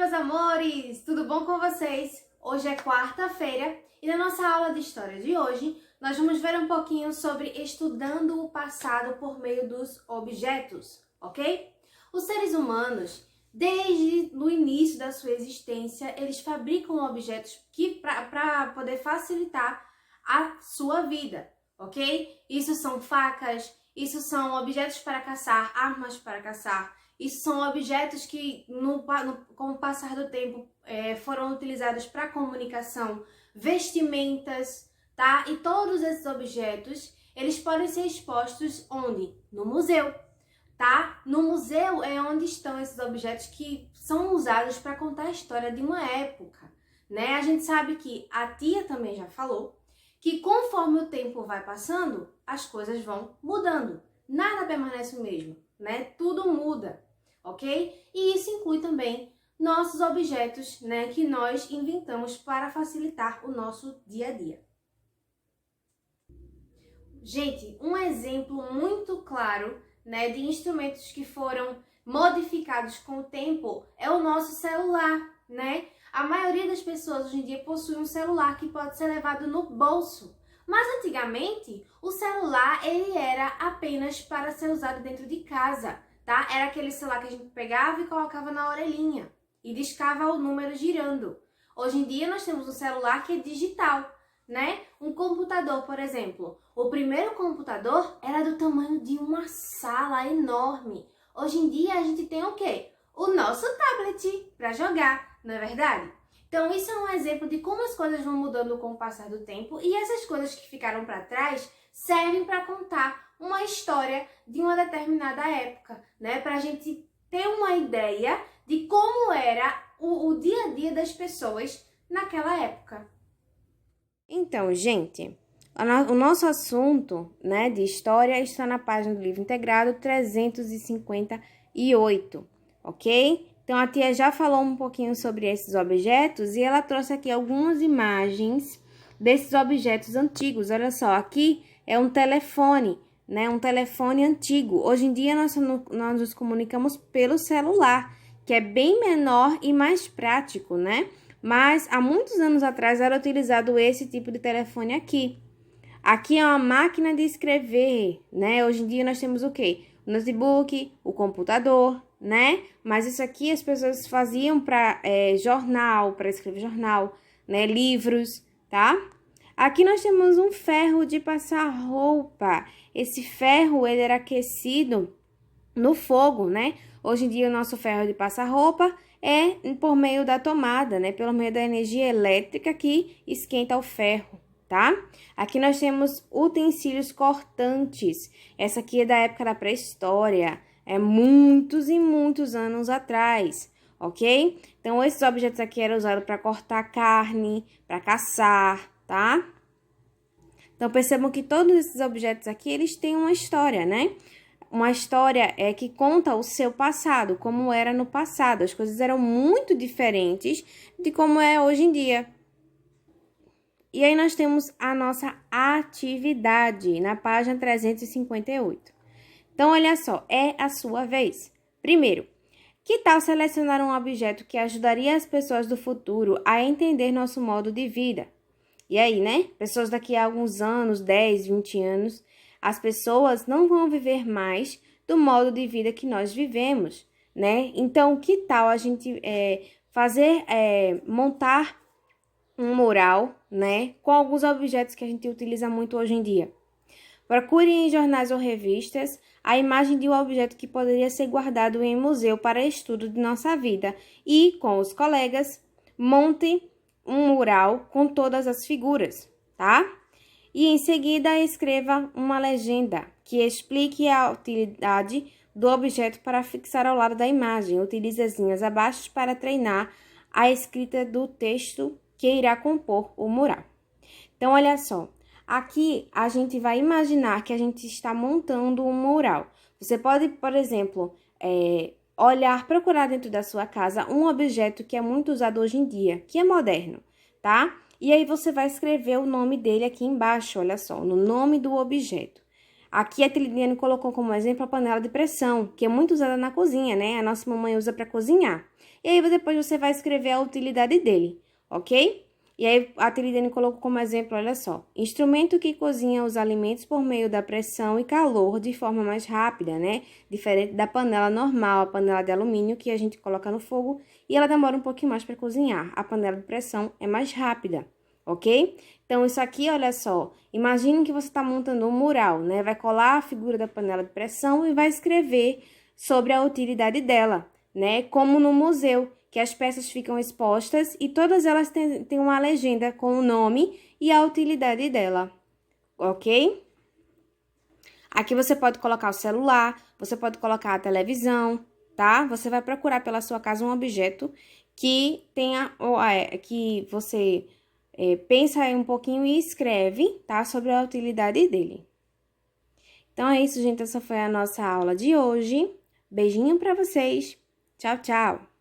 meus amores! Tudo bom com vocês? Hoje é quarta-feira e na nossa aula de história de hoje nós vamos ver um pouquinho sobre estudando o passado por meio dos objetos, ok? Os seres humanos, desde o início da sua existência, eles fabricam objetos para poder facilitar a sua vida, ok? Isso são facas, isso são objetos para caçar, armas para caçar. Isso são objetos que, com o passar do tempo, foram utilizados para comunicação, vestimentas, tá? E todos esses objetos, eles podem ser expostos onde? No museu, tá? No museu é onde estão esses objetos que são usados para contar a história de uma época, né? A gente sabe que a tia também já falou que conforme o tempo vai passando, as coisas vão mudando. Nada permanece o mesmo, né? Tudo muda, ok? E isso inclui também nossos objetos, né, que nós inventamos para facilitar o nosso dia a dia. Gente, um exemplo muito claro, né, de instrumentos que foram modificados com o tempo é o nosso celular, né? A maioria das pessoas hoje em dia possui um celular que pode ser levado no bolso. Mas antigamente, o celular ele era apenas para ser usado dentro de casa, tá? Era aquele celular que a gente pegava e colocava na orelhinha e discava o número girando. Hoje em dia nós temos um celular que é digital, né? Um computador, por exemplo. O primeiro computador era do tamanho de uma sala enorme. Hoje em dia a gente tem o quê? O nosso tablet para jogar, não é verdade? Então isso é um exemplo de como as coisas vão mudando com o passar do tempo e essas coisas que ficaram para trás servem para contar uma história de uma determinada época, né? Para a gente ter uma ideia de como era o dia a dia das pessoas naquela época. Então, gente, o nosso assunto, né, de história está na página do livro integrado 358, ok? Então, a tia já falou um pouquinho sobre esses objetos e ela trouxe aqui algumas imagens desses objetos antigos. Olha só, aqui é um telefone, né, um telefone antigo. Hoje em dia, nós nos comunicamos pelo celular, que é bem menor e mais prático, né? Mas há muitos anos atrás era utilizado esse tipo de telefone aqui. Aqui é uma máquina de escrever, né? Hoje em dia nós temos o quê? O notebook, o computador, né? Mas isso aqui as pessoas faziam para jornal, para escrever jornal, né? Livros, tá? Aqui nós temos um ferro de passar roupa. Esse ferro, ele era aquecido no fogo, né? Hoje em dia o nosso ferro de passar roupa é por meio da tomada, né? Pelo meio da energia elétrica que esquenta o ferro, tá? Aqui nós temos utensílios cortantes. Essa aqui é da época da pré-história, é muitos e muitos anos atrás, ok? Então, esses objetos aqui eram usados para cortar carne, para caçar, tá? Então, percebam que todos esses objetos aqui, eles têm uma história, né? Uma história que conta o seu passado, como era no passado. As coisas eram muito diferentes de como é hoje em dia. E aí nós temos a nossa atividade na página 358. Então, olha só, é a sua vez. Primeiro, que tal selecionar um objeto que ajudaria as pessoas do futuro a entender nosso modo de vida? E aí, né? Pessoas daqui a alguns anos, 10, 20 anos, as pessoas não vão viver mais do modo de vida que nós vivemos, né? Então, que tal a gente montar um mural, né? Com alguns objetos que a gente utiliza muito hoje em dia. Procure em jornais ou revistas a imagem de um objeto que poderia ser guardado em museu para estudo de nossa vida e, com os colegas, monte um mural com todas as figuras, tá? E em seguida escreva uma legenda que explique a utilidade do objeto para fixar ao lado da imagem. Utilize as linhas abaixo para treinar a escrita do texto que irá compor o mural. Então, olha só, aqui a gente vai imaginar que a gente está montando um mural. Você pode, por exemplo, procurar dentro da sua casa um objeto que é muito usado hoje em dia, que é moderno, tá? E aí você vai escrever o nome dele aqui embaixo, olha só, no nome do objeto. Aqui a Tiliane colocou como exemplo a panela de pressão, que é muito usada na cozinha, né? A nossa mamãe usa para cozinhar. E aí depois você vai escrever a utilidade dele, ok? E aí a Tiridene colocou como exemplo, olha só, instrumento que cozinha os alimentos por meio da pressão e calor de forma mais rápida, né? Diferente da panela normal, a panela de alumínio que a gente coloca no fogo e ela demora um pouquinho mais para cozinhar. A panela de pressão é mais rápida, ok? Então, isso aqui, olha só, imagine que você está montando um mural, né? Vai colar a figura da panela de pressão e vai escrever sobre a utilidade dela, né? Como no museu, que as peças ficam expostas e todas elas têm uma legenda com o nome e a utilidade dela, ok? Aqui você pode colocar o celular, você pode colocar a televisão, tá? Você vai procurar pela sua casa um objeto que tenha, que você pensa aí um pouquinho e escreve, tá? Sobre a utilidade dele. Então é isso, gente. Essa foi a nossa aula de hoje. Beijinho pra vocês. Tchau, tchau!